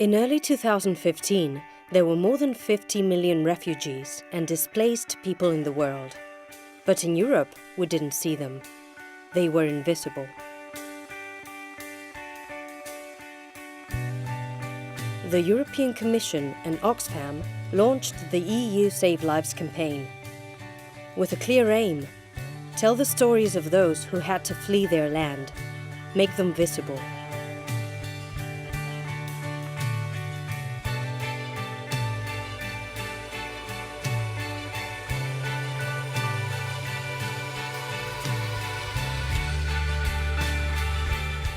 In early 2015, there were more than 50 million refugees and displaced people in the world. But in Europe, we didn't see them. They were invisible. The European Commission and Oxfam launched the EU Save Lives campaign. With a clear aim: tell the stories of those who had to flee their land, make them visible.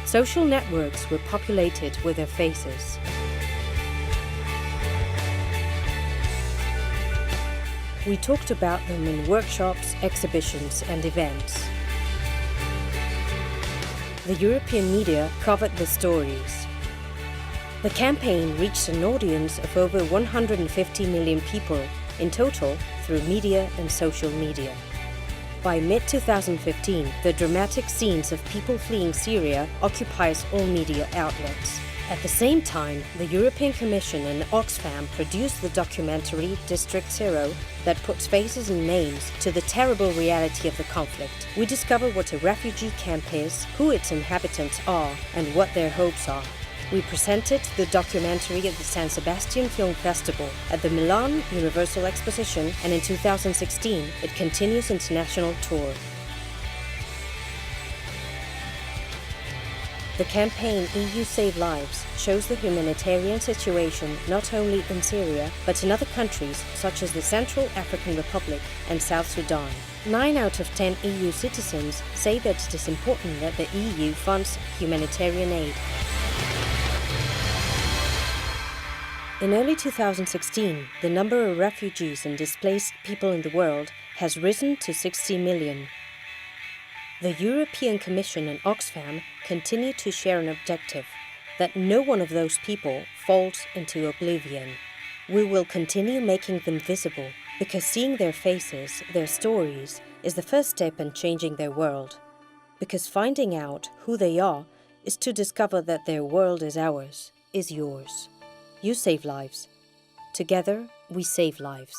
Social networks were populated with their faces. We talked about them in workshops, exhibitions, and events. The European media covered the stories. The campaign reached an audience of over 150 million people in total through media and social media. By mid-2015, the dramatic scenes of people fleeing Syria occupies all media outlets. At the same time, the European Commission and Oxfam produced the documentary District Zero that puts faces and names to the terrible reality of the conflict. We discover what a refugee camp is, who its inhabitants are, and what their hopes are. We presented the documentary at the San Sebastian Film Festival, at the Milan Universal Exposition, and in 2016 it continues international tour. The campaign EU Save Lives shows the humanitarian situation not only in Syria, but in other countries such as the Central African Republic and South Sudan. 9 out of 10 EU citizens say that it is important that the EU funds humanitarian aid. In early 2016, the number of refugees and displaced people in the world has risen to 60 million. The European Commission and Oxfam continue to share an objective: that no one of those people falls into oblivion. We will continue making them visible, because seeing their faces, their stories, is the first step in changing their world. Because finding out who they are is to discover that their world is ours, is yours. You save lives. Together, we save lives.